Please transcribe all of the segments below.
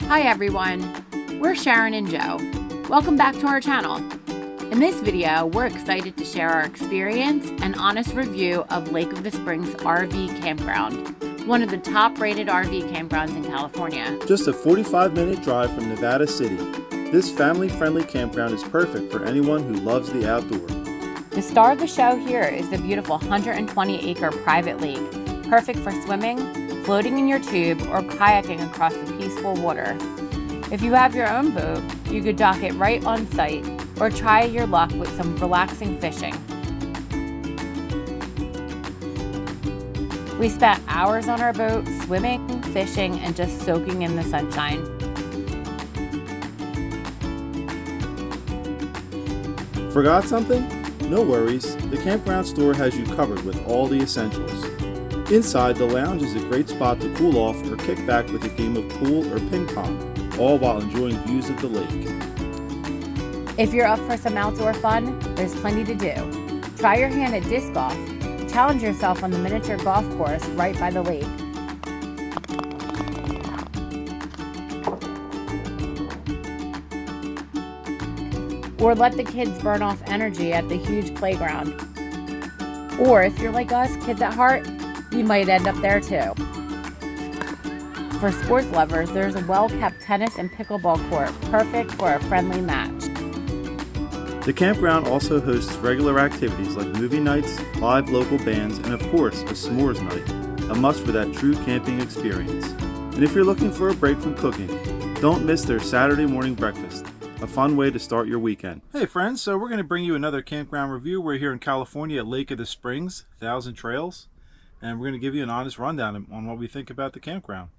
Hi everyone, we're Sharon and Joe. Welcome back to our channel. In this video, we're excited to share our experience and honest review of Lake of the Springs RV Campground, one of the top-rated RV campgrounds in California. Just a 45-minute drive from Nevada City, this family-friendly campground is perfect for anyone who loves the outdoors. The star of the show here is the beautiful 120-acre private lake, perfect for swimming, floating in your tube, or kayaking across the peaceful water. If you have your own boat, you could dock it right on site, or try your luck with some relaxing fishing. We spent hours on our boat, swimming, fishing, and just soaking in the sunshine. Forgot something? No worries, the campground store has you covered with all the essentials. Inside, the lounge is a great spot to cool off or kick back with a game of pool or ping pong, all while enjoying views of the lake. If you're up for some outdoor fun, there's plenty to do. Try your hand at disc golf. Challenge yourself on the miniature golf course right by the lake. Or let the kids burn off energy at the huge playground. Or if you're like us, kids at heart, you might end up there too. For sports lovers, there's a well-kept tennis and pickleball court, perfect for a friendly match. The campground also hosts regular activities like movie nights, live local bands, and of course, a s'mores night, a must for that true camping experience. And if you're looking for a break from cooking, don't miss their Saturday morning breakfast, a fun way to start your weekend. Hey friends, so we're going to bring you another campground review. We're here in California at Lake of the Springs, 1,000 Trails, and we're going to give you an honest rundown on what we think about the campground.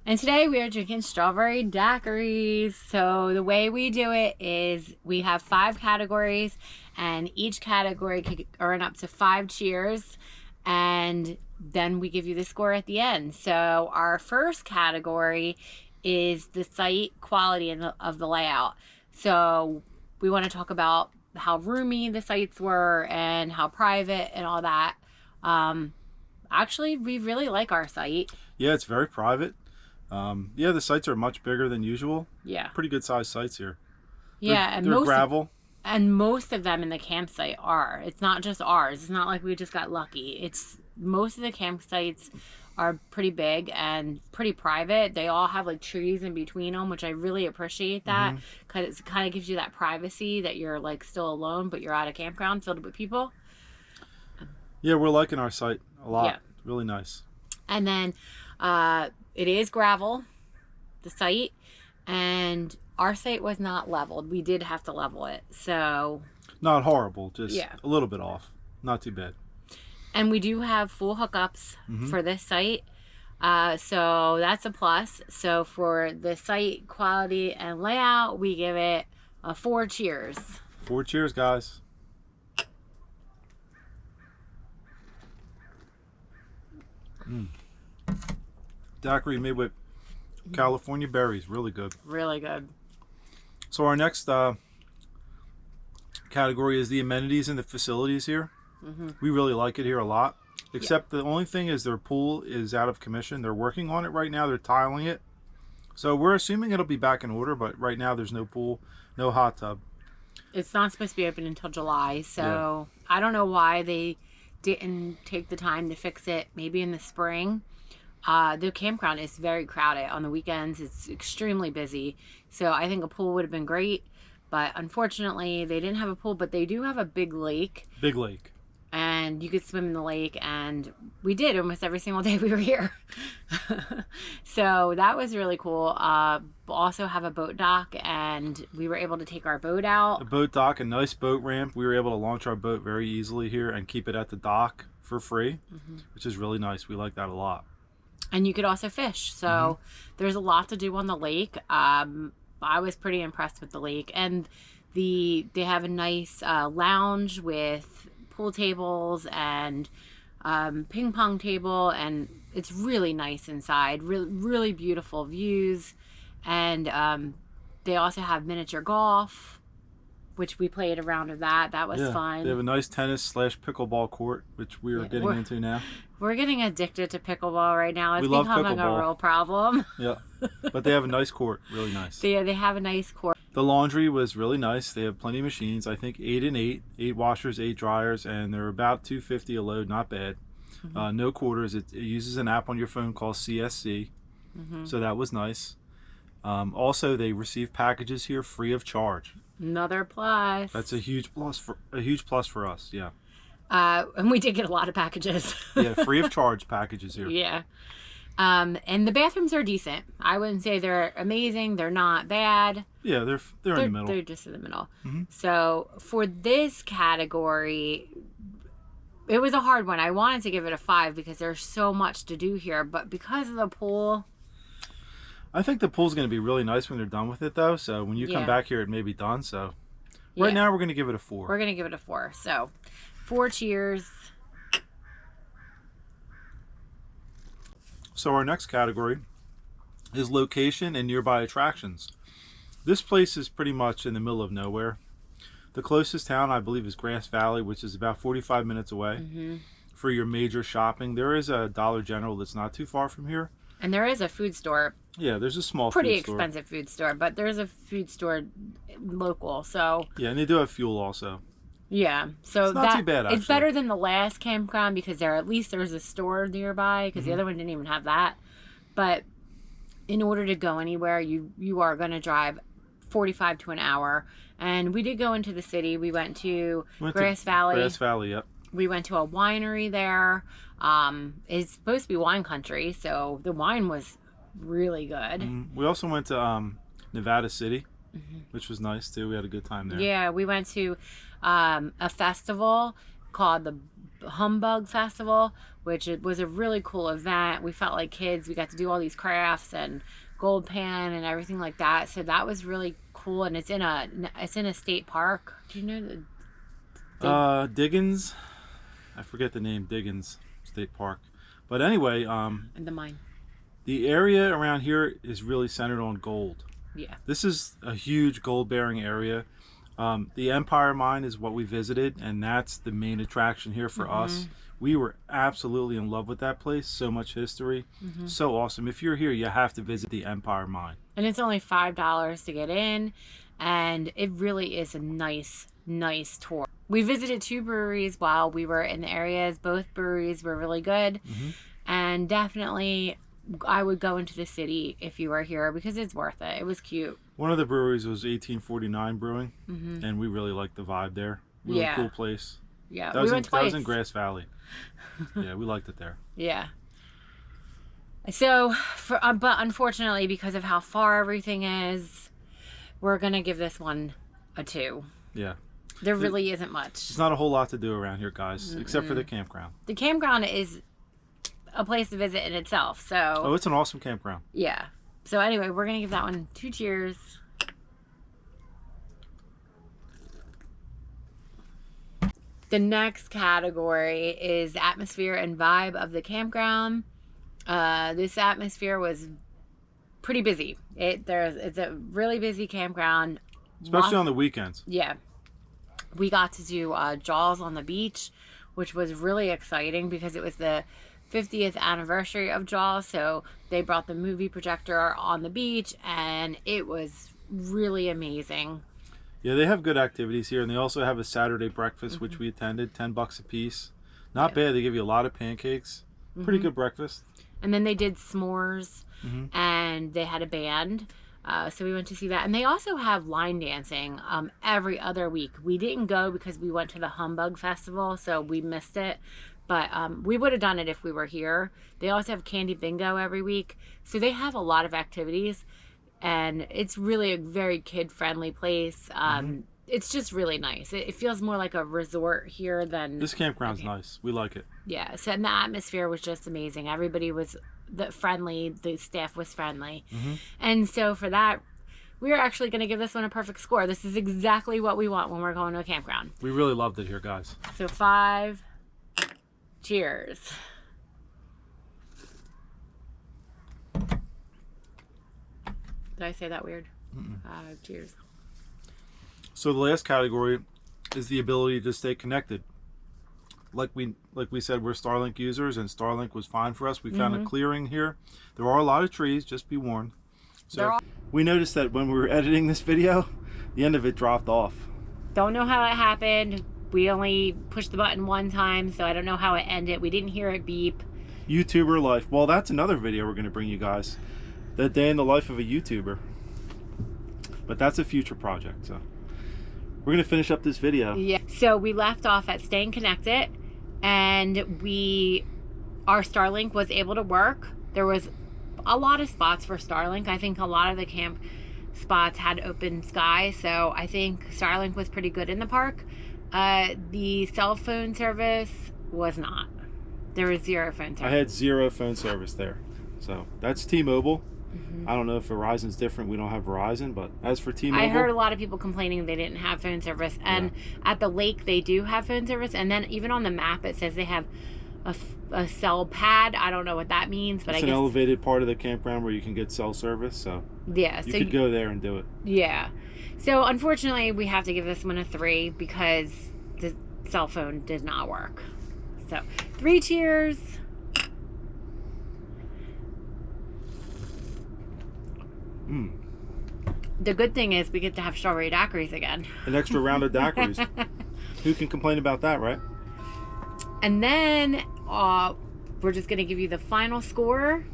And today we are drinking strawberry daiquiris. So the way we do it is we have 5 categories, and each category can earn up to 5 cheers, and then we give you the score at the end. So our first category is the site quality of the layout. So we want to talk about how roomy the sites were and how private and all that. Actually, we really like our site. Yeah, it's very private. Yeah, the sites are much bigger than usual. Yeah. Pretty good sized sites here. Yeah, and they're gravel. And most of them in the campsite are. It's not just ours. It's not like we just got lucky. It's most of the campsites are pretty big and pretty private. They all have like trees in between them, which I really appreciate that, because it kind of gives you that privacy that you're like still alone, but you're at a campground filled with people. Yeah, we're liking our site a lot. Yeah. Really nice. And then it is gravel, the site, and our site was not leveled. We did have to level it, so not horrible, just a little bit off. Not too bad. And we do have full hookups for this site, so that's a plus. So for the site quality and layout, we give it a 4 cheers. 4 cheers, guys. Daiquiri made with California berries. Really good. Really good. So our next category is the amenities and the facilities here. We really like it here a lot. Except the only thing is their pool is out of commission. They're working on it right now. They're tiling it. So we're assuming it'll be back in order, but right now there's no pool, no hot tub. It's not supposed to be open until July, so I don't know why they didn't take the time to fix it maybe in the spring. The campground is very crowded on the weekends. It's extremely busy, so I think a pool would have been great, but unfortunately they didn't have a pool. But they do have a big lake, and you could swim in the lake, and we did almost every single day we were here. So that was really cool. Also have a boat dock, and we were able to take our boat out. A boat dock, a nice boat ramp. We were able to launch our boat very easily here and keep it at the dock for free, which is really nice. We like that a lot. And you could also fish. So there's a lot to do on the lake. I was pretty impressed with the lake. And they have a nice lounge with pool tables and ping pong table. And it's really nice inside. Really beautiful views. And they also have miniature golf, which we played a round of that. That was fun. They have a nice tennis / pickleball court, which we are getting into now. We're getting addicted to pickleball right now. It's We love becoming a pickleball. real problem. Yeah, but they have a nice court, really nice. They have a nice court. The laundry was really nice. They have plenty of machines. I think 8 and 8, 8 washers, 8 dryers, and they're about $250 a load. Not bad. No quarters. It uses an app on your phone called CSC, so that was nice. Also, they receive packages here free of charge. Another plus. That's a huge plus for us. Yeah. And we did get a lot of packages. Yeah, free of charge packages here. Yeah. And the bathrooms are decent. I wouldn't say they're amazing. They're not bad. Yeah, they're in the middle. They're just in the middle. So for this category, it was a hard one. I wanted to give it a 5 because there's so much to do here, but because of the pool, I think the pool's going to be really nice when they're done with it, though. So when you come back here, it may be done. So right now, we're going to give it a 4. We're going to give it a 4. So 4 cheers. So our next category is location and nearby attractions. This place is pretty much in the middle of nowhere. The closest town, I believe, is Grass Valley, which is about 45 minutes away for your major shopping. There is a Dollar General that's not too far from here. And there is a food store. Yeah, there's a small pretty food store. Expensive food store, but there's a food store local. So yeah, and they do have fuel also. Yeah, so it's not too bad, actually. It's better than the last campground because at least there's a store nearby because the other one didn't even have that. But in order to go anywhere, you are going to drive 45 to an hour. And we did go into the city. We went to Grass Valley. Grass Valley, yep. We went to a winery there. It's supposed to be wine country, so the wine was really good. We also went to Nevada City, which was nice too. We had a good time there. Yeah, we went to a festival called the Humbug Festival, which was a really cool event. We felt like kids. We got to do all these crafts and gold pan and everything like that. So that was really cool, and it's in a state park. Do you know the Diggins? I forget the name. Diggins State Park. But anyway, and the mine. The area around here is really centered on gold. Yeah. This is a huge gold-bearing area. The Empire Mine is what we visited, and that's the main attraction here for us. We were absolutely in love with that place. So much history. So awesome. If you're here, you have to visit the Empire Mine. And it's only $5 to get in, and it really is a nice tour. We visited 2 breweries while we were in the areas. Both breweries were really good, and definitely I would go into the city if you were here because it's worth it. It was cute. One of the breweries was 1849 Brewing, and we really liked the vibe there. Really cool place. Yeah, we went twice. That was in Grass Valley. Yeah, we liked it there. Yeah. So, but unfortunately, because of how far everything is, we're gonna give this one a 2. Yeah. There really isn't much. There's not a whole lot to do around here, guys, except for the campground. The campground is a place to visit in itself, so... Oh, it's an awesome campground. Yeah. So anyway, we're going to give that one 2 cheers. The next category is atmosphere and vibe of the campground. This atmosphere was pretty busy. It's a really busy campground. Especially on the weekends. Yeah. We got to do Jaws on the beach, which was really exciting because it was the 50th anniversary of Jaws, so they brought the movie projector on the beach, and it was really amazing. Yeah, they have good activities here, and they also have a Saturday breakfast, which we attended, $10 a piece. Not bad. They give you a lot of pancakes. Pretty good breakfast. And then they did s'mores, and they had a band. So we went to see that. And they also have line dancing every other week. We didn't go because we went to the Humbug Festival, so we missed it. But we would have done it if we were here. They also have candy bingo every week. So they have a lot of activities. And it's really a very kid-friendly place. It's just really nice. It feels more like a resort here than... This campground's nice. We like it. Yeah. So, and the atmosphere was just amazing. Everybody was friendly. The staff was friendly. And so for that, we're actually going to give this one a perfect score. This is exactly what we want when we're going to a campground. We really loved it here, guys. So 5 cheers. Did I say that weird? Cheers. So the last category is the ability to stay connected. like we said, we're Starlink users, and Starlink was fine for us. We found a clearing here. There are a lot of trees, just be warned. So we noticed that when we were editing this video, the end of it dropped off. Don't know how it happened. We only pushed the button one time, so I don't know how it ended. We didn't hear it beep. YouTuber life. Well, that's another video we're going to bring you guys. The day in the life of a YouTuber. But that's a future project, so we're going to finish up this video. Yeah. So we left off at staying connected, and our Starlink was able to work. There was a lot of spots for Starlink. I think a lot of the camp spots had open sky, so I think Starlink was pretty good in the park. The cell phone service was not. There was zero phone service. I had zero phone service there. So that's T-Mobile. I don't know if Verizon's different. We don't have Verizon, but as for T-Mobile, I heard a lot of people complaining they didn't have phone service, and at the lake they do have phone service, and then even on the map it says they have a cell pad. I don't know what that means, but it's I guess an elevated part of the campground where you can get cell service, so yeah, you could go there and do it. Yeah. So unfortunately we have to give this one a 3 because the cell phone did not work. So 3 cheers. The good thing is we get to have strawberry daiquiris again. An extra round of daiquiris. Who can complain about that, right? And then we're just going to give you the final score.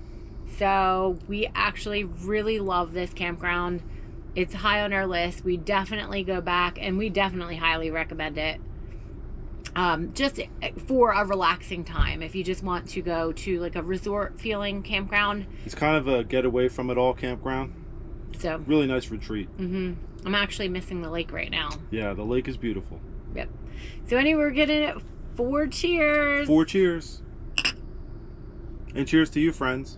So we actually really love this campground. It's high on our list. We definitely go back, and we definitely highly recommend it. Just for a relaxing time. If you just want to go to like a resort feeling campground. It's kind of a get away from it all campground. So really nice retreat. I'm actually missing the lake right now. Yeah, the lake is beautiful. Yep. So anyway, we're getting it. 4 cheers. 4 cheers. And cheers to you, friends.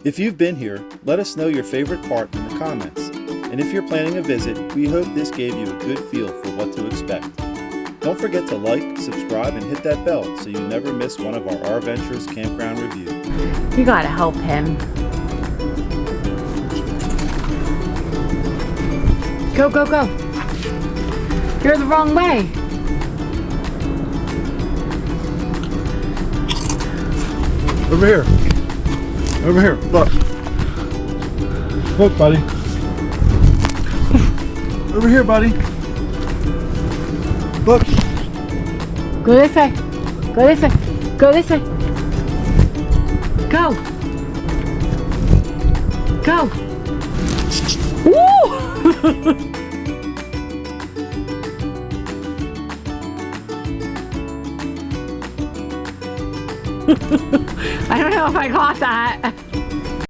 If you've been here, let us know your favorite part in the comments. And if you're planning a visit, we hope this gave you a good feel for what to expect. Don't forget to like, subscribe, and hit that bell so you never miss one of our RVentures campground reviews. You gotta help him. Go, go, go. You're the wrong way. Over here. Over here. Look. Look, buddy. Over here, buddy. Look. Go this way. Go this way. Go this way. Go. Go. Woo! I don't know if I caught that.